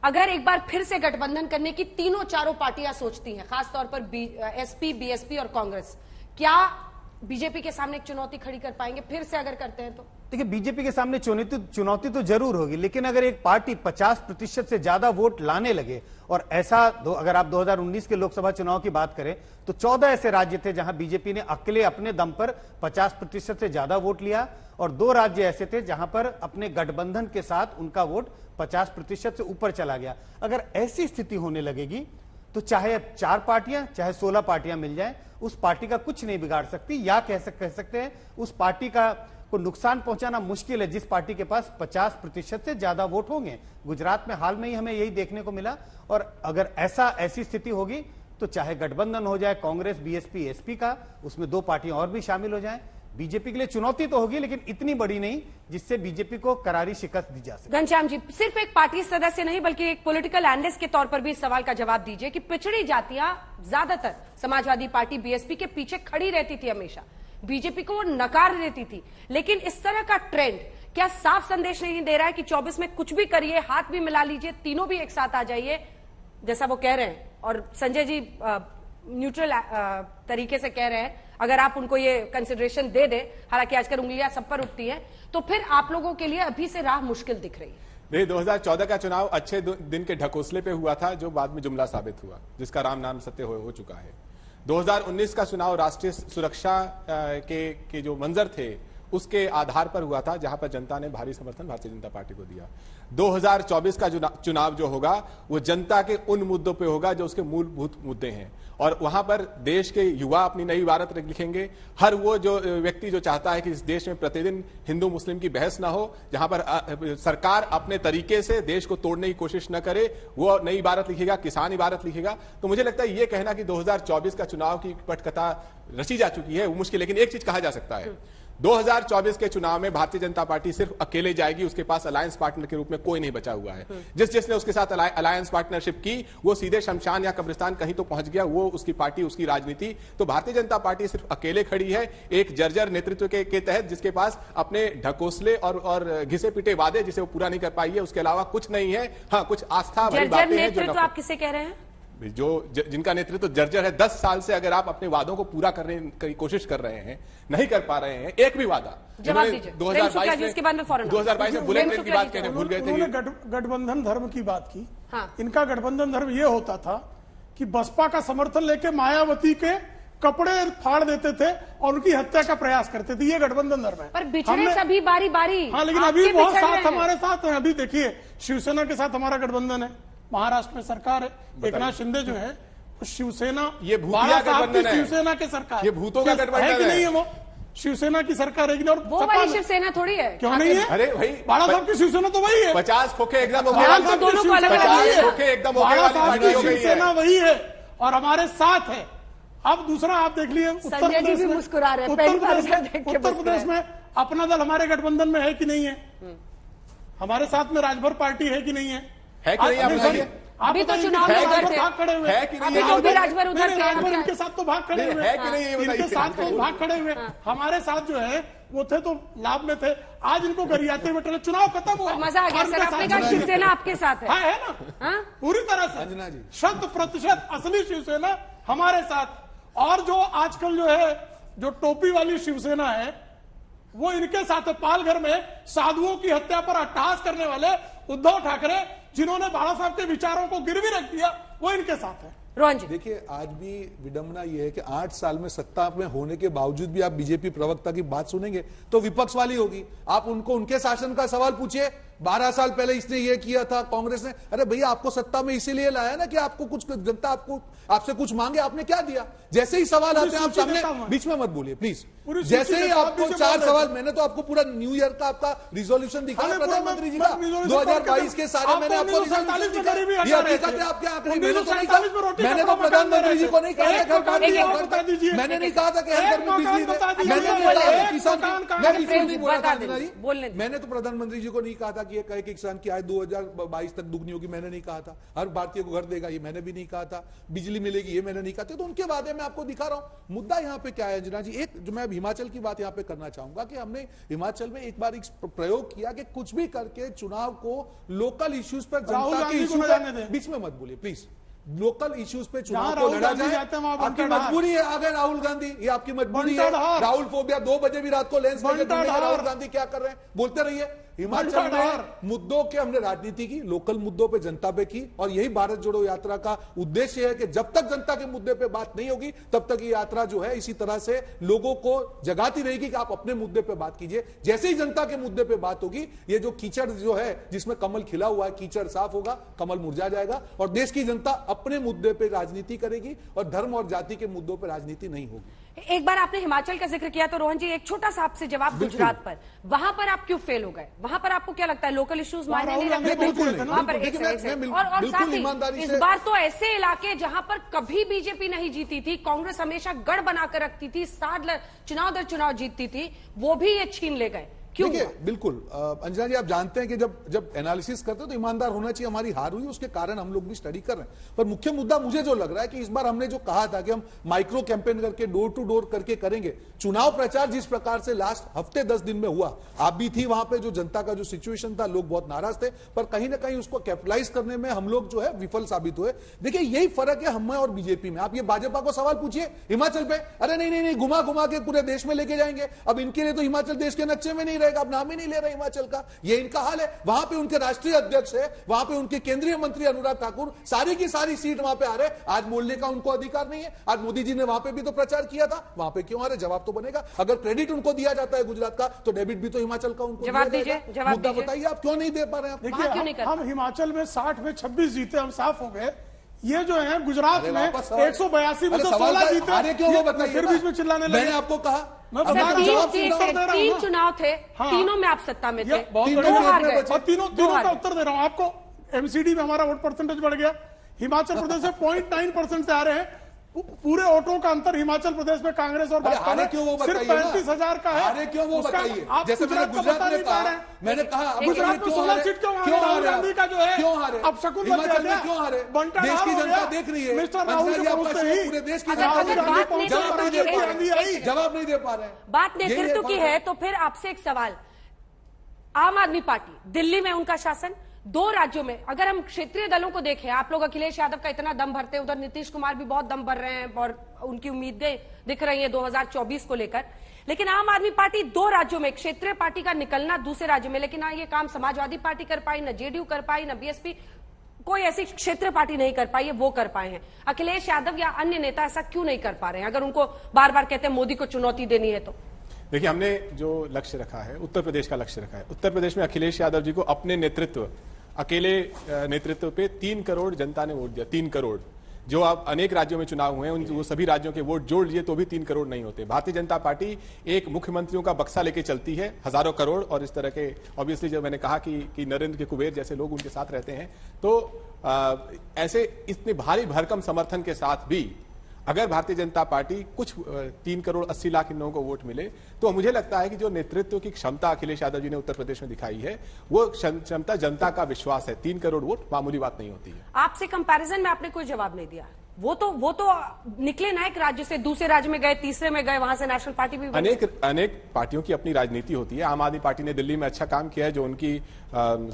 अगर एक बार फिर से गठबंधन करने की तीनों चारों पार्टियां सोचती हैं, खासतौर पर एसपी, बीएसपी और कांग्रेस, क्या बीजेपी के सामने एक चुनौती खड़ी कर पाएंगे फिर से अगर करते हैं तो? देखिए, बीजेपी के सामने चुनौती तो जरूर होगी, लेकिन अगर एक पार्टी 50% से ज्यादा वोट लाने लगे, और ऐसा अगर आप 2019 के लोकसभा चुनाव की बात करें तो 14 ऐसे राज्य थे जहां बीजेपी ने अकेले अपने दम पर 50% से ज्यादा वोट लिया, और 2 राज्य ऐसे थे जहां पर अपने गठबंधन के साथ उनका वोट 50% से ऊपर चला गया। अगर ऐसी स्थिति होने लगेगी तो चाहे 4 पार्टियां चाहे 16 पार्टियां मिल जाएं, उस पार्टी का कुछ नहीं बिगाड़ सकती, या कह सकते हैं उस पार्टी को नुकसान पहुंचाना मुश्किल है जिस पार्टी के पास 50% से ज्यादा वोट होंगे। गुजरात में हाल में ही हमें यही देखने को मिला, और अगर ऐसी स्थिति होगी तो चाहे गठबंधन हो जाए कांग्रेस, बीएसपी, एसपी का, उसमें 2 पार्टियां और भी शामिल हो जाएं, बीजेपी के लिए चुनौती तो होगी, लेकिन इतनी बड़ी नहीं जिससे बीजेपी को करारी शिकस्त दी जा सके। घनश्याम जी, सिर्फ एक पार्टी सदस्य नहीं बल्कि एक पॉलिटिकल एनालिस्ट के तौर पर भी इस सवाल का जवाब दीजिए कि पिछड़ी जातियां ज्यादातर समाजवादी पार्टी बीएसपी के पीछे खड़ी रहती थी, हमेशा बीजेपी को वो नकार देती थी, लेकिन इस तरह का ट्रेंड क्या साफ संदेश नहीं दे रहा है कि 24 में कुछ भी करिए, हाथ भी मिला लीजिए, तीनों भी एक साथ आ जाइए, जैसा वो कह रहे हैं? और संजय जी न्यूट्रल तरीके से कह रहे हैं, अगर आप उनको ये कंसिडरेशन दे दें, हालांकि आजकल उंगलियां सब पर उठती हैं, तो फिर आप लोगों के लिए अभी से राह मुश्किल दिख रही है। नहीं, 2014 का चुनाव अच्छे दिन के ढकोसले पे हुआ था, जो बाद में जुमला साबित हुआ, जिसका राम नाम सत्य हो चुका है। 2019 का चुनाव राष्ट्रीय सुरक्षा के जो मंजर थे उसके आधार पर हुआ था, जहां पर जनता ने भारी समर्थन भारतीय जनता पार्टी को दिया। 2024 का चुनाव जो होगा वो जनता के उन मुद्दों पे होगा जो उसके मूलभूत मुद्दे हैं, और वहां पर देश के युवा अपनी नई इबारत लिखेंगे। हर वो जो व्यक्ति जो चाहता है कि इस देश में प्रतिदिन हिंदू मुस्लिम की बहस ना हो, जहां पर सरकार अपने तरीके से देश को तोड़ने की कोशिश न करे, वो नई इबारत लिखेगा, किसान इबारत लिखेगा। तो मुझे लगता है ये कहना कि 2024 का चुनाव की पटकथा रची जा चुकी है वो मुश्किल, लेकिन एक चीज कहा जा सकता है, 2024 के चुनाव में भारतीय जनता पार्टी सिर्फ अकेले जाएगी, उसके पास अलायंस पार्टनर के रूप में कोई नहीं बचा हुआ है। जिसने उसके साथ अलायंस पार्टनरशिप की वो सीधे शमशान या कब्रिस्तान कहीं तो पहुंच गया, वो उसकी पार्टी, उसकी राजनीति। तो भारतीय जनता पार्टी सिर्फ अकेले खड़ी है एक जर्जर नेतृत्व के तहत, जिसके पास अपने ढकोसले और घिसे पिटे वादे जिसे वो पूरा नहीं कर पाई है, उसके अलावा कुछ नहीं है। हाँ, कुछ आस्था भरी बातें हैं जो आप किसे कह रहे हैं, जिनका नेतृत्व जर्जर है। 10 साल से अगर आप अपने वादों को पूरा करने की कोशिश कर रहे हैं, नहीं कर पा रहे हैं एक भी वादा। 2022 में बुलेट ट्रेन की बात कहने भूल गए थे। गठबंधन धर्म की बात की। हाँ। इनका गठबंधन धर्म ये होता था कि बसपा का समर्थन लेके मायावती के कपड़े फाड़ देते थे और उनकी हत्या का प्रयास करते थे, ये गठबंधन धर्म है। पर बिछड़े सभी बारी बारी। हाँ, लेकिन अभी बहुत साथ हमारे साथ है। अभी देखिए, शिवसेना के साथ हमारा गठबंधन है, महाराष्ट्र में सरकार है, एकनाथ शिंदे जो है शिवसेना, ये भूतिया गठबंधन है, शिवसेना के सरकार, ये भूतों का गठबंधन है कि नहीं है? वो शिवसेना की सरकार है कि नहीं? और वो वाली शिवसेना थोड़ी है, क्यों नहीं है? अरे भाई, बाला साहब की शिवसेना तो वही है। 50 खोखे एकदम हो गए, 50 खोखे एकदम हो गए, शिवसेना वही है और हमारे साथ है। अब दूसरा आप देख लिए, उत्तर प्रदेश में मुस्कुरा रहे हैं, उत्तर प्रदेश में अपना दल हमारे गठबंधन में है कि नहीं है? हमारे साथ में राजभर पार्टी है कि नहीं है? है कि नहीं? आप बताइए। अभी तो चुनाव में भाग खड़े हुए है कि नहीं? अभी राजभर उधर इनके साथ तो भाग खड़े हुए है कि नहीं? इनके साथ तो भाग खड़े हुए। हमारे साथ जो है वो थे तो लाभ में थे, आज इनको गरियाते हुए चुनाव खत्म हुआ, मजा आ गया सर। आपने कहा शिवसेना आपके साथ है? है ना, पूरी तरह से 100% असली शिवसेना हमारे साथ। और जो आजकल जो है जो टोपी वाली शिवसेना है वो इनके साथ है। पालघर में साधुओं की हत्या पर अट्टहास करने वाले उद्धव ठाकरे, जिन्होंने बाला साहब के विचारों को गिरवी रख दिया, वो इनके साथ है। देखिए, आज भी विडंबना यह है कि 8 साल में सत्ता में होने के बावजूद भी आप बीजेपी प्रवक्ता की बात सुनेंगे तो विपक्ष वाली होगी। आप उनको उनके शासन का सवाल पूछिए, 12 साल पहले इसने ये किया था कांग्रेस ने। अरे भैया, आपको सत्ता में इसीलिए लाया ना कि आपको कुछ जनता आपसे कुछ मांगे, आपने क्या दिया? जैसे ही सवाल आते हैं आप सामने, बीच में मत बोलिए प्लीज। जैसे ही आपको 4 सवाल, मैंने तो आपको पूरा न्यू ईयर का आपका रिजोल्यूशन दिखाया प्रधानमंत्री जी का, 2022 के सारे मैंने आपको आपके आंकड़े, मैंने तो प्रधानमंत्री जी को नहीं कहा, मैंने नहीं कहा था कि हर घर में बिजली दे, मैंने नहीं कहा कि किसान, मैंने तो प्रधानमंत्री जी को नहीं कहा था कि ये कहे कि किसान की आय 2022 तक दुगनी होगी, मैंने नहीं कहा था। हर भारतीय को घर देगा, ये मैंने भी नहीं कहा था। बिजली मिलेगी, ये मैंने नहीं कहा था। तो उनके वादे में आपको दिखा रहा हूं। मुद्दा यहाँ पे क्या है अंजना जी, एक जो मैं हिमाचल की बात यहाँ पे करना चाहूंगा कि हमने हिमाचल में एक बार एक प्रयोग किया कि कुछ भी करके चुनाव को लोकल इश्यूज पर, जनता के इश्यू पर, बीच में मत बोलिए प्लीज, लोकल इश्यूज पे चुनाव को लड़ा जाए। आपकी मजबूरी है, अगर राहुल गांधी, ये आपकी मजबूरी है। राहुल फोबिया, 2 बजे भी रात को लेंस लेकर राहुल गांधी क्या कर रहे हैं, बोलते रहिए। हिमाचल में मुद्दों के हमने राजनीति की, लोकल मुद्दों पे जनता पे की, और यही भारत जोड़ो यात्रा का उद्देश्य है कि जब तक जनता के मुद्दे पे बात नहीं होगी तब तक ये यात्रा जो है इसी तरह से लोगों को जगाती रहेगी कि आप अपने मुद्दे पे बात कीजिए। जैसे ही जनता के मुद्दे पे बात होगी, ये जो कीचड़ जो है जिसमें कमल खिला हुआ है, कीचड़ साफ होगा, कमल मुरझा जाएगा, और देश की जनता अपने मुद्दे पे राजनीति करेगी और धर्म और जाति के मुद्दों पर राजनीति नहीं होगी। एक बार आपने हिमाचल का जिक्र किया तो रोहन जी, एक छोटा सा आपसे जवाब गुजरात पर, वहां पर आप क्यों फेल हो गए? वहां पर आपको क्या लगता है लोकल इश्यूज मायने नहीं रखते? वहां पर और साथ ही इस बार तो ऐसे इलाके जहां पर कभी बीजेपी नहीं जीती थी, कांग्रेस हमेशा गढ़ बनाकर रखती थी, 60 चुनाव दर चुनाव जीतती थी, वो भी ये छीन ले गए। देखिए बिल्कुल अंजना जी, आप जानते हैं कि जब एनालिसिस करते हो तो ईमानदार होना चाहिए। हमारी हार हुई, उसके कारण हम लोग भी स्टडी कर रहे हैं। पर मुख्य मुद्दा मुझे जो लग रहा है कि इस बार हमने जो कहा था कि हम माइक्रो कैंपेन करके, डोर टू डोर करके करेंगे, चुनाव प्रचार जिस प्रकार से लास्ट हफ्ते 10 दिन में हुआ, आप भी थी वहां पे, जो जनता का जो सिचुएशन था, लोग बहुत नाराज थे, पर कहीं ना कहीं उसको कैपिटलाइज करने में हम लोग जो है विफल साबित हुए। देखिए यही फर्क है हम और बीजेपी में। आप ये भाजपा को सवाल पूछिए हिमाचल पे, अरे नहीं घुमा घुमा के पूरे देश में लेके जाएंगे, अब इनके लिए तो हिमाचल देश के नक्शे में नहीं रहेगा, अब नाम ही नहीं ले रहे हिमाचल का, ये इनका हाल है। वहां पे उनके राष्ट्रीय अध्यक्ष है, वहां पे उनके केंद्रीय मंत्री अनुराग ठाकुर, सारी की सारी सीट वहां पे आ रहे, आज बोलने का उनको अधिकार नहीं है। आज मोदी जी ने वहां पे भी तो प्रचार किया था, वहां पे क्यों आ रहे? जवाब तो बनेगा। अगर क्रेडिट उनको दिया जाता है गुजरात का, तो डेबिट भी तो हिमाचल का उनको जवाब दीजिए। मुद्दा बताइए, आप क्यों नहीं दे पा रहे हैं? देखिए हम हिमाचल में 60 में 26 जीते, हम साफ हो गए। ये जो है गुजरात में 182 में तो 16 जीते, अरे क्यों वो बताइए, फिर बीच में चिल्लाने लगे। मैंने आपको कहा 3 चुनाव थे, तीनों में आप सत्ता में थे, तीनों हार गए, और तीनों का उत्तर दे रहा हूं आपको। एमसीडी में हमारा वोट परसेंटेज बढ़ गया, हिमाचल प्रदेश से 0.9% से आ रहे हैं। पूरे वोटों का अंतर हिमाचल प्रदेश में कांग्रेस और भाजपा में सिर्फ 35,000 का है। अरे क्यों वो बताइए, जैसे मैंने गुजरात में कहा, मैंने कहा गुजरात में 16 सीट क्यों राहुल गांधी का जो है, क्यों हारे? अब शकुन हिमाचल में क्यों हारे? देश की जनता देख रही है, मिस्टर राहुल के पहुंचते ही पूरे देश की जवाब नहीं दे पा रहे हैं। बात नेतृत्व की है तो फिर आपसे एक सवाल, आम आदमी पार्टी दिल्ली में उनका शासन, 2 राज्यों में, अगर हम क्षेत्रीय दलों को देखें, आप लोग अखिलेश यादव का इतना दम भरते हैं, उधर नीतीश कुमार भी बहुत दम भर रहे हैं और उनकी उम्मीदें दिख रही हैं 2024 को लेकर, लेकिन आम आदमी पार्टी 2 राज्यों में, क्षेत्रीय पार्टी का निकलना दूसरे राज्यों में, लेकिन ये काम समाजवादी पार्टी कर पाई, न जेडीयू कर पाई, न बीएसपी, कोई ऐसी क्षेत्रीय पार्टी नहीं कर पाई है, वो कर पाए हैं। अखिलेश यादव या अन्य नेता ऐसा क्यों नहीं कर पा रहे हैं, अगर उनको बार बार कहते हैं मोदी को चुनौती देनी है तो? देखिए हमने जो लक्ष्य रखा है, उत्तर प्रदेश का लक्ष्य रखा है। उत्तर प्रदेश में अखिलेश यादव जी को अपने नेतृत्व, अकेले नेतृत्व पे 3 करोड़ जनता ने वोट दिया। 3 करोड़, जो आप अनेक राज्यों में चुनाव हुए हैं वो सभी राज्यों के वोट जोड़ लिए तो भी 3 करोड़ नहीं होते। भारतीय जनता पार्टी एक मुख्यमंत्रियों का बक्सा लेके चलती है, हजारों करोड़, और इस तरह के ऑब्वियसली जो मैंने कहा कि नरेंद्र के कुबेर जैसे लोग उनके साथ रहते हैं, तो ऐसे इतने भारी भरकम समर्थन के साथ भी अगर भारतीय जनता पार्टी कुछ 3 करोड़ 80 लाख इन लोगों को वोट मिले, तो मुझे लगता है कि जो नेतृत्व की क्षमता अखिलेश यादव जी ने उत्तर प्रदेश में दिखाई है, वो क्षमता जनता का विश्वास है। 3 करोड़ वोट मामूली बात नहीं होती है। आपसे कंपैरिजन में आपने कोई जवाब नहीं दिया। वो तो निकले ना एक राज्य से दूसरे राज्य में गए, तीसरे में गए, वहां से नेशनल पार्टी भी अनेक पार्टियों की अपनी राजनीति होती है। आम आदमी पार्टी ने दिल्ली में अच्छा काम किया है, जो उनकी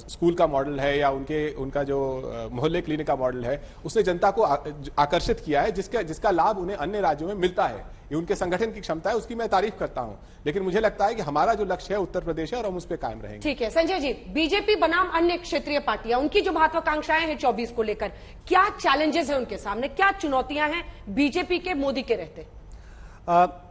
स्कूल का मॉडल है या उनका जो मोहल्ले क्लिनिक का मॉडल है, उसने जनता को आकर्षित किया है, जिसका लाभ उन्हें अन्य राज्यों में मिलता है। ये उनके संगठन की क्षमता है, उसकी मैं तारीफ करता हूं, लेकिन मुझे लगता है कि हमारा जो लक्ष्य है उत्तर प्रदेश है और हम उस पर कायम रहेंगे। ठीक है संजय जी, बीजेपी बनाम अन्य क्षेत्रीय पार्टियां, उनकी जो महत्वाकांक्षाएं हैं 24 को लेकर, क्या चैलेंजेस हैं उनके सामने, क्या चुनौतियां हैं बीजेपी के मोदी के रहते?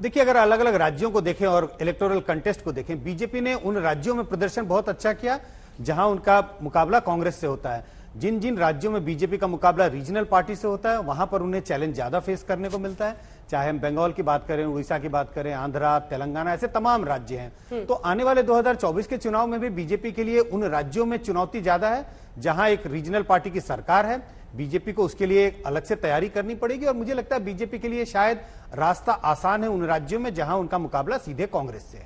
देखिए अगर अलग अलग राज्यों को देखें और इलेक्टोरल कंटेस्ट को देखें, बीजेपी ने उन राज्यों में प्रदर्शन बहुत अच्छा किया जहां उनका मुकाबला कांग्रेस से होता है। जिन जिन राज्यों में बीजेपी का मुकाबला रीजनल पार्टी से होता है, वहां पर उन्हें चैलेंज ज्यादा फेस करने को मिलता है। चाहे हम बंगाल की बात करें, उड़ीसा की बात करें, आंध्रा, तेलंगाना, ऐसे तमाम राज्य हैं। तो आने वाले 2024 के चुनाव में भी बीजेपी के लिए उन राज्यों में चुनौती ज्यादा है जहां एक रीजनल पार्टी की सरकार है। बीजेपी को उसके लिए अलग से तैयारी करनी पड़ेगी, और मुझे लगता है बीजेपी के लिए शायद रास्ता आसान है उन राज्यों में जहां उनका मुकाबला सीधे कांग्रेस से है।